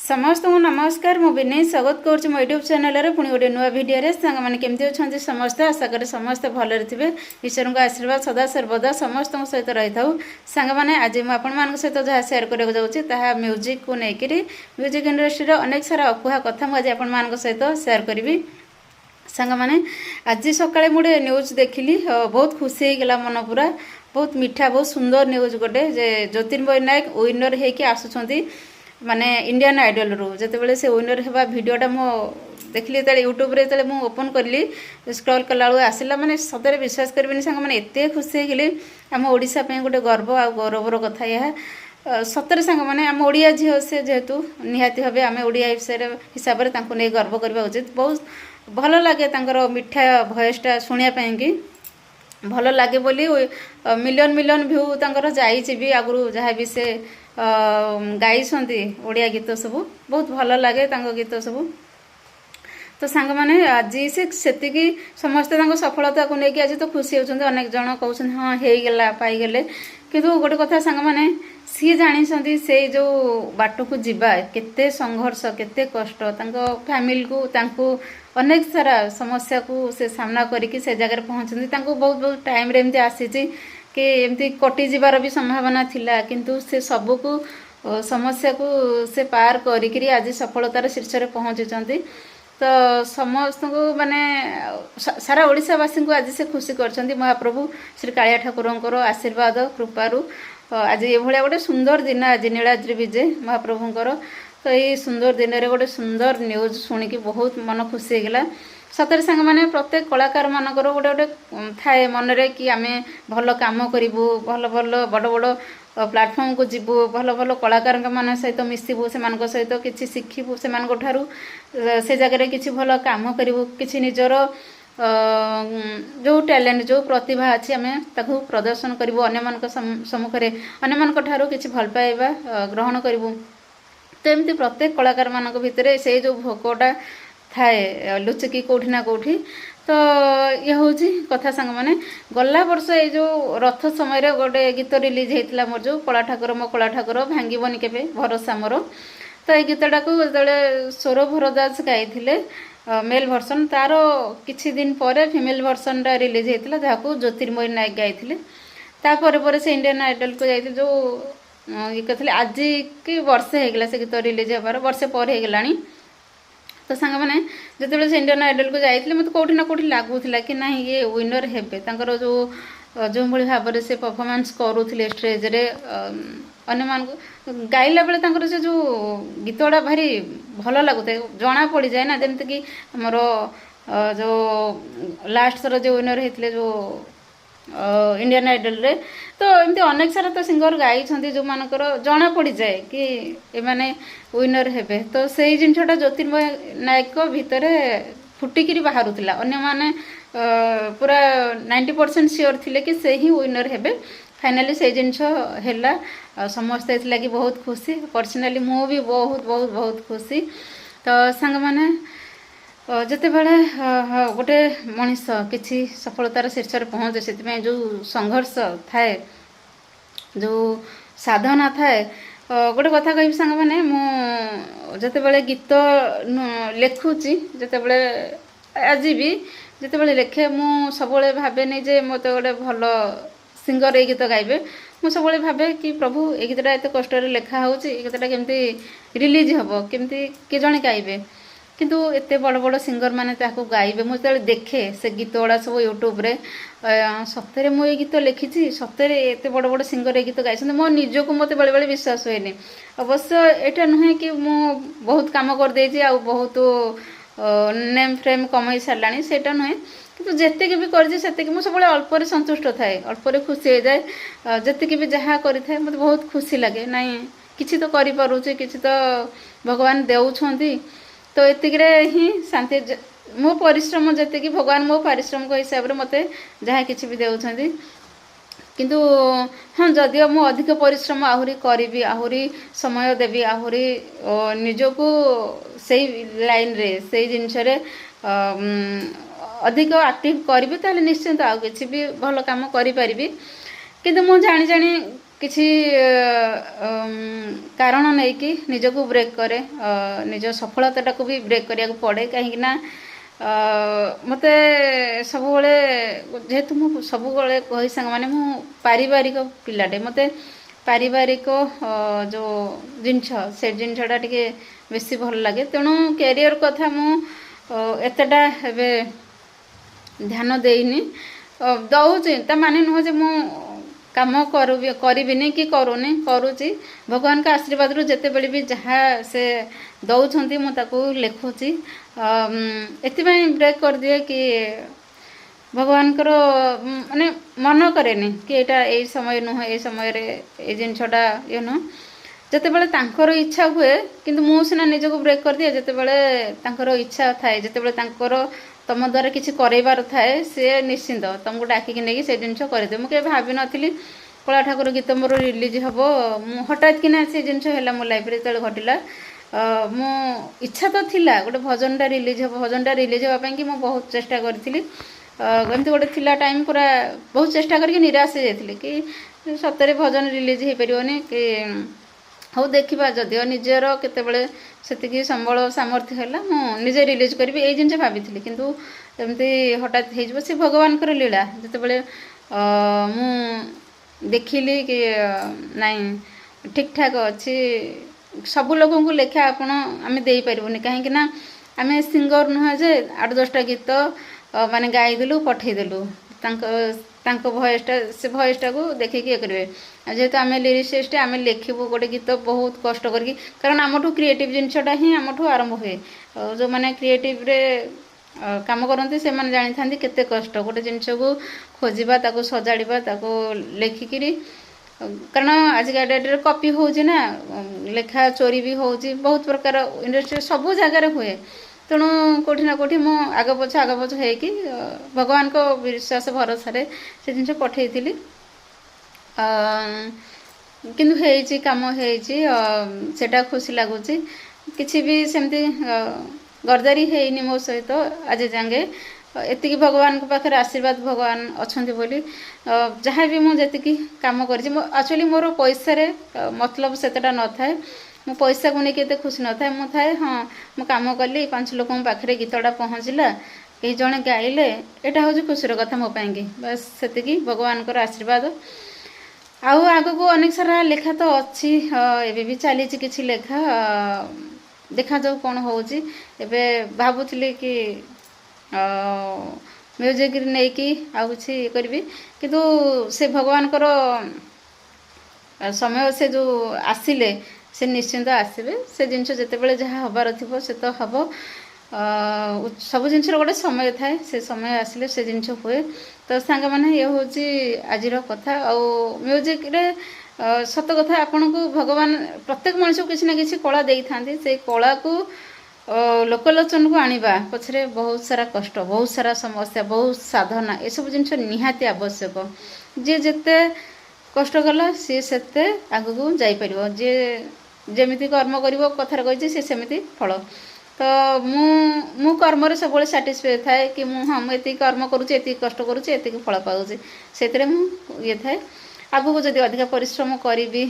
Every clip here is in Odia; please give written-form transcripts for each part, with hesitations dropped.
समस्त को नमस्कार मु विनय स्वागत करुँच मो यूट्यूब चैनल पुणी गोटे नुआ भिडियो सांग मैंने केमती अच्छा समस्ते आशा करें समस्ते भलरे थे ईश्वर को आशीर्वाद सदा सर्वदा समस्त सहित रही था सांग मैंने आज मुझे सहित जहाँ सेयार करने जाऊँगी म्यूजिक को लेकर म्यूजिक इंडस्ट्री अनेक सारा अकुहा कथा मुझे आपण सहित सेयार करी सांग मैंने आज सकाଳେ मुझे न्यूज देखिली बहुत खुशी होगा मन पूरा बहुत मीठा बहुत सुंदर न्यूज गोटे जे ज्योतिर्मय नायक विनर होकर आसुँच माने इंडियन आइडल रू जिते से विनर होगा भिडटा मो देखली यूट्यूब रे मुझे ओपन कली स्क्रॉल कला आसला माने सतरे विश्वास करेंगे सांग मैंने एत खुशी होगी आम ओडिशा गोटे गर्व आ गौरवर कथा यह सतरे सांग मैंने आम ओडिया झील से जेहेतु निहाती भाव आम ओडिया हिसाब से नहीं गर्व करवा उचित बहुत भल लगे मीठा भयसटा शुणापी कि भल लगे बोली मिलियन मिलियन भ्यू तांकर जाइए भी आगु जहाँ भी से गाई ओडिया गीत सब बहुत भल लगे गीत सब तो सांग मैंने आज से समस्ते सफलता को लेकिन आज तो खुशी होती अनेक जन कहते हाँ होगला पाईगले किंतु गोटे कथा सांग मैंने सी जानी से जो बाट को जीवा केते संघर्ष केते कष्ट फैमिली को तांको अनेक सारा समस्या को से सामना करके से जगह पहुँचती बहुत बहुत टाइम रे एमती आसी कि एमती कटि जीवार भी संभावना थिला किंतु से सबू को समस्या को से पार करी आज सफलतार शीर्ष में पहुँची तो समस्त को माने सारा ओडिशावासी को आज से खुशी कर महाप्रभु श्री कालिया ठाकुर आशीर्वाद कृपारू आज ये गोटे सुंदर दिन आज नीलाद्रि विजे महाप्रभुंर तो ये सुंदर दिन में गोटे सुंदर न्यूज शुणिकी बहुत मन खुशी होगा सतरे सांग मैंने प्रत्येक कलाकार मानकर गोटे गोटे थाए मनरे कि आम भल कम करूँ भल भल बड़ बड़ प्लाटफर्म को जीवु भल भल कलाकार मान सहित मिसबू से सहित किसी शिखु से जगह किसी भल कम करूँ कि निजर जो टैलेंट जो प्रतिभा अच्छी आम ताकू प्रदर्शन करूँ अन्य सम्मुखें अन्य किसी भल पाइबा ग्रहण करूँ तो एमती प्रत्येक कलाकार मान भितर से जो भोकटा थाए लुचिकी कौटी ना कौटी तो ये हूँ कथा सांग मैंने गला वर्ष ये जो रथ समय गोटे गीत रिलीज होता मोर जो कला ठाकुर मो कला ठाकुर भांगीबनी केबे भरोसा मोर तो ये गीतटा को जो सौरभ दास गाई मेल भर्सन तार किछि दिन पर फीमेल भर्सन रिलीज होता जहाँ ज्योतिर्मय नायक गाई तापर से इंडियन आइडल को जाइए जो ये कहते आज कि वर्षे होगला से गीत रिलीज होबार वर्षे पर होगला तो सांग मैंने जिते से इंडियन आइडल को जाइए मतलब कौटी ना कौटी लगुला कि ना ये विनर हेबे जो जो भाव से परफॉर्मेंस करुले स्टेज रे अन्य मान गाइला बेले से जो गीत गुड़ा भारी भल लगुए जना पड़ जाए ना जमती कि आमर जो लास्ट थर जो विनर होते जो इंडियन आइडल रे तो एमती अनेक सारा तो सिंगर गाई जो मानकर जना पड़ जाए कि एमाने विनर हेबे तो से जिनटा ज्योतिर्मय नायक भितर फुटिकी बाहरुला अन्य माने पूरा 90% श्योर थिले कि से ही विनर हेबे फाइनाली से जिनस हैला समस्ते लगी बहुत खुशी पर्सनाली मु भी बहुत बहुत बहुत खुशी तो सांग माने जिते बड़े गोटे मनीष किसी सफलतार शीर्ष में पहुँचे से जो संघर्ष थाए जो साधना थाए गोटे कथा कह सांग मैंने मुझे बड़े गीत लिखुची जिते बड़े आज भी जिते बड़े लिखे मु सब भावे नहीं जे मत गोटे भल सिंगर ये गीत गाइबे मु सब भावे कि प्रभु ये गीतटा एत कष्ट लेखा हो गीतटा केमती रिलीज हम केमती किए जड़े गाइबे किंतु एते बड़ बड़ सिंगर माने ताको गाइबे मुझे देखे से गीत गुड़ा सब यूट्यूब रे सप्ताह मु ये गीत लिखी सप्ताह एते बड़ बड़ सिंगर ये गीत गाई मो निज को मत बेले बेले विश्वास हुए अवश्य यहाँ नुहे कि मु बहुत कम कर देछि आ बहुत नेम फ्रेम कमई सारा से नुहे कि जितकी भी कर सब अल्प संतुष्ट थाए अल्प खुशी हो जाए जितकी भी जहाँ करें मत बहुत खुशी लगे नाई किसी तो करें कि तो भगवान देउछंती तो एतिकरे ही शांति मो परिश्रम जी भगवान मो पारिश्रम हिसाब से मत जहाँ किसी भी देउछंती किंतु हाँ जदियो मु अधिक परिश्रम आहुरी करी आहुरी समय देवी आहुरी निजको से लाइन रे से जिनस अधिक एक्टिव करी ताले निश्चिंत आउ किसी भी भल काम करी पारिबी किंतु मु जानी जानी କିଛି କାରଣ ନେଇକି ନିଜକୁ ବ୍ରେକ୍ କରେ, ନିଜ ସଫଳତାଟାକୁ ବି ବ୍ରେକ୍ କରିବାକୁ ପଡ଼େ। କାହିଁକିନା ମୋତେ ସବୁବେଳେ, ଯେହେତୁ ମୁଁ ସବୁବେଳେ କହି ସାଙ୍ଗମାନେ ମୁଁ ପାରିବାରିକ ପିଲାଟେ, ମୋତେ ପାରିବାରିକ ଯେଉଁ ଜିନିଷ ସେ ଜିନିଷଟା ଟିକେ ବେଶୀ ଭଲ ଲାଗେ। ତେଣୁ କ୍ୟାରିୟର କଥା ମୁଁ ଏତେଟା ଏବେ ଧ୍ୟାନ ଦେଇନି। ଦେଉଛି ତା ମାନେ ନୁହଁ ଯେ ମୁଁ କାମ କରିବିନି କି କରୁଛି। ଭଗବାନଙ୍କ ଆଶୀର୍ବାଦରୁ ଯେତେବେଳେ ବି ଯାହା ସେ ଦେଉଛନ୍ତି ମୁଁ ତାକୁ ଲେଖୁଛି। ଏଥିପାଇଁ ବ୍ରେକ୍ କରିଦିଏ କି ଭଗବାନଙ୍କର ମାନେ ମନ କରେନି କି ଏଇଟା ଏଇ ସମୟ ନୁହଁ, ଏଇ ସମୟରେ ଏଇ ଜିନିଷଟା ଇଏ ନୁହଁ। ଯେତେବେଳେ ତାଙ୍କର ଇଚ୍ଛା ହୁଏ, କିନ୍ତୁ ମୁଁ ସିନା ନିଜକୁ ବ୍ରେକ୍ କରିଦିଏ ଯେତେବେଳେ ତାଙ୍କର ଇଚ୍ଛା ଥାଏ, ଯେତେବେଳେ ତାଙ୍କର ତମ ଦ୍ୱାରା କିଛି କରାଇବାର ଥାଏ, ସିଏ ନିଶ୍ଚିନ୍ତ ତମକୁ ଡାକିକି ନେଇକି ସେ ଜିନିଷ କରିଦିଏ। ମୁଁ କେବେ ଭାବିନଥିଲି କଳା ଠାକୁର ଗୀତ ମୋର ରିଲିଜ୍ ହେବ। ମୁଁ ହଠାତ୍ କିନା ସେ ଜିନିଷ ହେଲା ମୋ ଲାଇଫ୍ରେ ଯେତେବେଳେ ଘଟିଲା। ମୁଁ ଇଚ୍ଛା ତ ଥିଲା ଗୋଟେ ଭଜନଟା ରିଲିଜ୍ ହେବ, ଭଜନଟା ରିଲିଜ୍ ହେବା ପାଇଁ କି ମୁଁ ବହୁତ ଚେଷ୍ଟା କରିଥିଲି। ଏମିତି ଗୋଟେ ଥିଲା ଟାଇମ୍, ପୁରା ବହୁତ ଚେଷ୍ଟା କରିକି ନିରାଶ ହେଇଯାଇଥିଲି କି ସତରେ ଭଜନ ରିଲିଜ୍ ହେଇପାରିବନି କି ହଉ ଦେଖିବା, ଯଦିଓ ନିଜର କେତେବେଳେ ସେତିକି ସମ୍ବଳ ସାମର୍ଥ୍ୟ ହେଲା ମୁଁ ନିଜେ ରିଲିଜ୍ କରିବି ଏଇ ଜିନିଷ ଭାବିଥିଲି। କିନ୍ତୁ ଏମିତି ହଠାତ୍ ହେଇଯିବ, ସେ ଭଗବାନଙ୍କର ଲୀଳା। ଯେତେବେଳେ ମୁଁ ଦେଖିଲି କି ନାଇଁ ଠିକ୍ ଠାକ୍ ଅଛି, ସବୁ ଲୋକଙ୍କୁ ଲେଖା ଆମେ ଦେଇପାରିବୁନି। କାହିଁକିନା ଆମେ ସିଙ୍ଗର ନୁହେଁ ଯେ 8-10ଟା ଗୀତ ମାନେ ଗାଇଦେଲୁ ପଠେଇଦେଲୁ, ତାଙ୍କ ଭଏସ୍ଟା, ସେ ଭଏସ୍ଟାକୁ ଦେଖିକି ଇଏ କରିବେ। ଆଉ ଯେହେତୁ ଆମେ ଲିରିସିଷ୍ଟ, ଆମେ ଲେଖିବୁ ଗୋଟେ ଗୀତ ବହୁତ କଷ୍ଟ କରିକି, କାରଣ ଆମଠୁ କ୍ରିଏଟିଭ୍ ଜିନିଷଟା ହିଁ ଆମଠୁ ଆରମ୍ଭ ହୁଏ। ଯେଉଁମାନେ କ୍ରିଏଟିଭ୍ରେ କାମ କରନ୍ତି ସେମାନେ ଜାଣିଥାନ୍ତି କେତେ କଷ୍ଟ ଗୋଟେ ଜିନିଷକୁ ଖୋଜିବା, ତାକୁ ସଜାଡ଼ିବା, ତାକୁ ଲେଖିକିରି। କାରଣ ଆଜିକା ଡେଟ୍ରେ କପି ହେଉଛି ନା, ଲେଖା ଚୋରି ବି ହେଉଛି, ବହୁତ ପ୍ରକାର ଇଣ୍ଡଷ୍ଟ୍ରି ସବୁ ଜାଗାରେ ହୁଏ। ତେଣୁ କେଉଁଠି ନା କେଉଁଠି ମୁଁ ଆଗ ପଛ ହେଇକି ଭଗବାନଙ୍କ ବିଶ୍ୱାସ ଭରସାରେ ସେ ଜିନିଷ ପଠେଇଥିଲି। କିନ୍ତୁ ହେଇଛି, କାମ ହେଇଛି, ସେଇଟା ଖୁସି ଲାଗୁଛି। କିଛି ବି ସେମିତି ଗର୍ଦାରୀ ହେଇନି ମୋ ସହିତ ଆଜି ଯାଙ୍ଗେ। ଏତିକି ଭଗବାନଙ୍କ ପାଖରେ ଆଶୀର୍ବାଦ, ଭଗବାନ ଅଛନ୍ତି ବୋଲି ଯାହା ବି ମୁଁ ଯେତିକି କାମ କରିଛି। ଆକ୍ଚୁଆଲି ମୋର ପଇସାରେ ମତଲବ ସେତେଟା ନଥାଏ, ମୁଁ ପଇସାକୁ ନେଇକି ଏତେ ଖୁସି ନଥାଏ। ମୁଁ ଥାଏ ହଁ ମୁଁ କାମ କଲି, 5 ଲୋକଙ୍କ ପାଖରେ ଗୀତଟା ପହଞ୍ଚିଲା, କେହି ଜଣେ ଗାଇଲେ, ଏଇଟା ହେଉଛି ଖୁସିର କଥା ମୋ ପାଇଁକି। ବାସ୍ ସେତିକି, ଭଗବାନଙ୍କର ଆଶୀର୍ବାଦ। ଆଉ ଆଗକୁ ଅନେକ ସାରା ଲେଖା ତ ଅଛି, ଏବେ ବି ଚାଲିଛି କିଛି ଲେଖା, ଦେଖାଯାଉ କ'ଣ ହେଉଛି। ଏବେ ଭାବୁଥିଲି କି ମ୍ୟୁଜିକ୍ ନେଇକି ଆଉ କିଛି କରିବି, କିନ୍ତୁ ସେ ଭଗବାନଙ୍କର ସମୟ ସେ ଯେଉଁ ଆସିଲେ ସେ ନିଶ୍ଚିନ୍ତ ଆସିବେ। ସେ ଜିନିଷ ଯେତେବେଳେ ଯାହା ହେବାର ଥିବ ସେ ତ ହେବ। ସବୁ ଜିନିଷର ଗୋଟେ ସମୟ ଥାଏ, ସେ ସମୟ ଆସିଲେ ସେ ଜିନିଷ ହୁଏ। ତ ସାଙ୍ଗମାନେ, ଇଏ ହେଉଛି ଆଜିର କଥା। ଆଉ ମ୍ୟୁଜିକ୍ରେ ସତ କଥା, ଆପଣଙ୍କୁ ଭଗବାନ ପ୍ରତ୍ୟେକ ମଣିଷକୁ କିଛି ନା କିଛି କଳା ଦେଇଥାନ୍ତି। ସେଇ କଳାକୁ ଲୋକଲୋଚନକୁ ଆଣିବା ପଛରେ ବହୁତ ସାରା କଷ୍ଟ, ବହୁତ ସାରା ସମସ୍ୟା, ବହୁତ ସାଧନା, ଏସବୁ ଜିନିଷ ନିହାତି ଆବଶ୍ୟକ। ଯିଏ ଯେତେ କଷ୍ଟ କଲା ସିଏ ସେତେ ଆଗକୁ ଯାଇପାରିବ। ଯିଏ ଯେମିତି କର୍ମ କରିବ, କଥାରେ କହିଛି, ସିଏ ସେମିତି ଫଳ। ତ ମୁଁ କର୍ମରେ ସବୁବେଳେ ସାଟିସ୍ଫାଏ ଥାଏ କି ମୁଁ ଏତିକି କର୍ମ କରୁଛି, ଏତିକି କଷ୍ଟ କରୁଛି, ଏତିକି ଫଳ ପାଉଛି, ସେଥିରେ ମୁଁ ଇଏ ଥାଏ। ଆଗକୁ ଯଦି ଅଧିକା ପରିଶ୍ରମ କରିବି,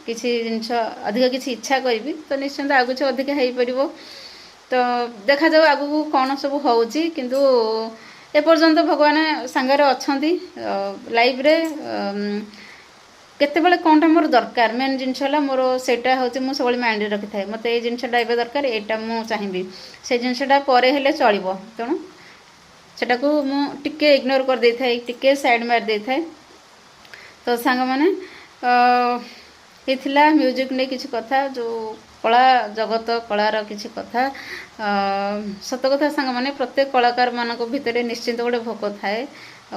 କିଛି ଜିନିଷ ଅଧିକ କିଛି ଇଚ୍ଛା କରିବି, ତ ନିଶ୍ଚିନ୍ତ ଆଉ କିଛି ଅଧିକା ହେଇପାରିବ। ତ ଦେଖାଯାଉ ଆଗକୁ କ'ଣ ସବୁ ହେଉଛି। କିନ୍ତୁ ଏପର୍ଯ୍ୟନ୍ତ ଭଗବାନ ସାଙ୍ଗରେ ଅଛନ୍ତି ଲାଇଫ୍ରେ। କେତେବେଳେ କ'ଣଟା ମୋର ଦରକାର, ମେନ୍ ଜିନିଷ ହେଲା ମୋର ସେଇଟା ହେଉଛି ମୁଁ ସବୁବେଳେ ମାଇଣ୍ଡରେ ରଖିଥାଏ। ମୋତେ ଏଇ ଜିନିଷଟା ଏବେ ଦରକାର, ଏଇଟା ମୁଁ ଚାହିଁବି, ସେ ଜିନିଷଟା ପରେ ହେଲେ ଚଳିବ। ତେଣୁ ସେଟାକୁ ମୁଁ ଟିକେ ଇଗ୍ନୋର କରିଦେଇଥାଏ, ଟିକେ ସାଇଡ଼୍ ମାରି ଦେଇଥାଏ। ତ ସାଙ୍ଗମାନେ, ଏ ଥିଲା ମ୍ୟୁଜିକ୍ ନେଇ କିଛି କଥା, ଯେଉଁ କଳା ଜଗତ, କଳାର କିଛି କଥା। ସତ କଥା ସାଙ୍ଗମାନେ, ପ୍ରତ୍ୟେକ କଳାକାରମାନଙ୍କ ଭିତରେ ନିଶ୍ଚିନ୍ତ ଗୋଟେ ଭୋକ ଥାଏ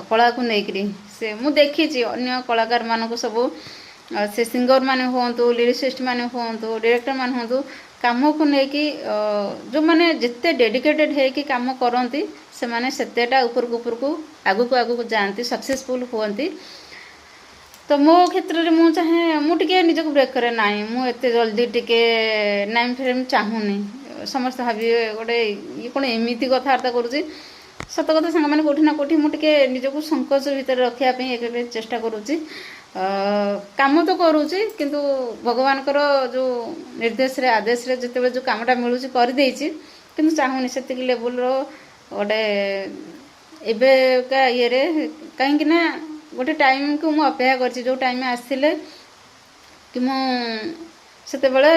କଳାକୁ ନେଇକରି। ମୁଁ ଦେଖିଛି ଅନ୍ୟ କଳାକାରମାନଙ୍କୁ ସବୁ, ସେ ସିଙ୍ଗରମାନେ ହୁଅନ୍ତୁ, ଲିରିସିଷ୍ଟମାନେ ହୁଅନ୍ତୁ, ଡିରେକ୍ଟରମାନେ ହୁଅନ୍ତୁ, କାମକୁ ନେଇକି ଯେଉଁମାନେ ଯେତେ ଡେଡିକେଟେଡ଼୍ ହେଇକି କାମ କରନ୍ତି, ସେମାନେ ସେତେଟା ଉପରକୁ ଆଗକୁ ଯାଆନ୍ତି, ସକ୍ସେସଫୁଲ୍ ହୁଅନ୍ତି। ତ ମୋ କ୍ଷେତ୍ରରେ ମୁଁ ଚାହେଁ, ମୁଁ ଟିକେ ନିଜକୁ ବ୍ରେକ୍ କରେ, ନାହିଁ ମୁଁ ଏତେ ଜଲ୍ଦି ଟିକେ ନାଇମ୍ ଫେମ୍ ଚାହୁଁନି। ସମସ୍ତେ ଭାବିବେ ଗୋଟେ ଇଏ କ'ଣ ଏମିତି କଥାବାର୍ତ୍ତା କରୁଛି। ସତ କଥା ସାଙ୍ଗମାନେ, କେଉଁଠି ନା କେଉଁଠି ମୁଁ ଟିକେ ନିଜକୁ ସଙ୍କୋଚ ଭିତରେ ରଖିବା ପାଇଁ ଏବେ ଚେଷ୍ଟା କରୁଛି। କାମ ତ କରୁଛି କିନ୍ତୁ ଭଗବାନଙ୍କର ଯେଉଁ ନିର୍ଦ୍ଦେଶରେ ଆଦେଶରେ ଯେତେବେଳେ ଯେଉଁ କାମଟା ମିଳୁଛି କରିଦେଇଛି, କିନ୍ତୁ ଚାହୁଁନି ସେତିକି ଲେବୁଲର ଗୋଟେ ଏବେକା ଇଏରେ। କାହିଁକି ନା ଗୋଟେ ଟାଇମ୍କୁ ମୁଁ ଅପେକ୍ଷା କରିଛି, ଯେଉଁ ଟାଇମ୍ ଆସିଲେ କି ମୁଁ ସେତେବେଳେ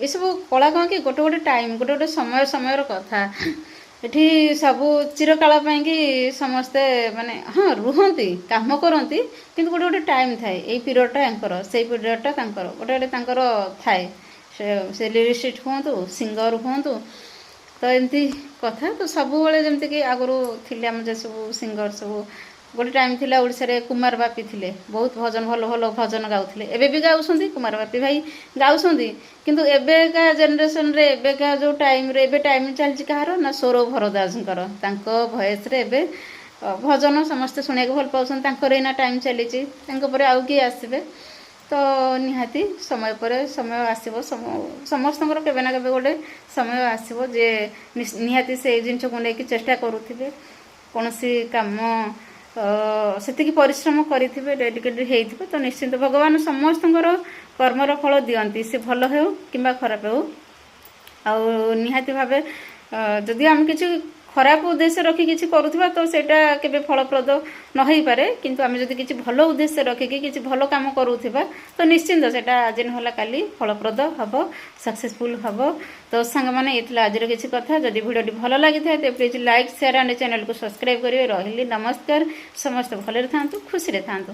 ଏସବୁ କଳା କ'ଣ କି ଗୋଟେ ଗୋଟେ ଟାଇମ୍, ଗୋଟେ ଗୋଟେ ସମୟର କଥା। ଏଠି ସବୁ ଚିରକାଳ ପାଇଁକି ସମସ୍ତେ ମାନେ ହଁ ରୁହନ୍ତି, କାମ କରନ୍ତି, କିନ୍ତୁ ଗୋଟେ ଗୋଟେ ଟାଇମ୍ ଥାଏ। ଏଇ ପିରିୟଡ଼ଟା ୟାଙ୍କର, ସେଇ ପିରିୟଡ଼ଟା ତାଙ୍କର, ଗୋଟେ ଗୋଟେ ତାଙ୍କର ଥାଏ। ସେ ଲିରିସିଷ୍ଟ ହୁଅନ୍ତୁ, ସିଙ୍ଗର ହୁଅନ୍ତୁ, ତ ଏମିତି କଥା। ତ ସବୁବେଳେ ଯେମିତିକି ଆଗରୁ ଥିଲେ ଆମ ଯେ ସବୁ ସିଙ୍ଗର ସବୁ, ଗୋଟେ ଟାଇମ୍ ଥିଲା ଓଡ଼ିଶାରେ କୁମାର ବାପି ଥିଲେ, ବହୁତ ଭଜନ ଭଲ ଭଲ ଭଜନ ଗାଉଥିଲେ। ଏବେ ବି ଗାଉଛନ୍ତି, କୁମାର ବାପି ଭାଇ ଗାଉଛନ୍ତି, କିନ୍ତୁ ଏବେକା ଜେନେରେସନରେ ଏବେକା ଯେଉଁ ଟାଇମ୍ରେ ଏବେ ଟାଇମ୍ ଚାଲିଛି କାହାର ନା ସୌରଭ ଭରଦ୍ୱାଜଙ୍କର, ତାଙ୍କ ଭଏସ୍ରେ ଏବେ ଭଜନ ସମସ୍ତେ ଶୁଣିବାକୁ ଭଲ ପାଉଛନ୍ତି। ତାଙ୍କର ଏଇନା ଟାଇମ୍ ଚାଲିଛି, ତାଙ୍କ ପରେ ଆଉ କିଏ ଆସିବେ? ତ ନିହାତି ସମୟ ପରେ ସମୟ ଆସିବ, ସମସ୍ତଙ୍କର କେବେ ନା କେବେ ଗୋଟେ ସମୟ ଆସିବ ଯେ ନିହାତି ସେଇ ଜିନିଷକୁ ନେଇକି ଚେଷ୍ଟା କରୁଥିବେ, କୌଣସି କାମ ସେତିକି ପରିଶ୍ରମ କରିଥିବେ, ଡେଡିକେଟେଡ୍ ହେଇଥିବେ, ତ ନିଶ୍ଚିନ୍ତ ଭଗବାନ ସମସ୍ତଙ୍କର କର୍ମର ଫଳ ଦିଅନ୍ତି, ସେ ଭଲ ହେଉ କିମ୍ବା ଖରାପ ହେଉ। ଆଉ ନିହାତି ଭାବେ ଯଦି ଆମେ କିଛି ଖରାପ ଉଦ୍ଦେଶ୍ୟ ରଖି କିଛି କରୁଥିବା ତ ସେଇଟା କେବେ ଫଳପ୍ରଦ ନ ହେଇପାରେ, କିନ୍ତୁ ଆମେ ଯଦି କିଛି ଭଲ ଉଦ୍ଦେଶ୍ୟ ରଖିକି କିଛି ଭଲ କାମ କରୁଥିବା ତ ନିଶ୍ଚିନ୍ତ ସେଇଟା ଆଜି ନହେଲା କାଲି ଫଳପ୍ରଦ ହେବ, ସକ୍ସେସଫୁଲ୍ ହେବ। ତ ସାଙ୍ଗମାନେ ଏ ଥିଲା ଆଜିର କିଛି କଥା। ଯଦି ଭିଡ଼ିଓଟି ଭଲ ଲାଗିଥାଏ ତ ପ୍ଲିଜ୍ ଲାଇକ୍, ସେୟାର ଆଣ୍ଡ ଚ୍ୟାନେଲକୁ ସବସ୍କ୍ରାଇବ୍ କରିବେ। ରହିଲି, ନମସ୍କାର। ସମସ୍ତେ ଭଲରେ ଥାଆନ୍ତୁ, ଖୁସିରେ ଥାଆନ୍ତୁ।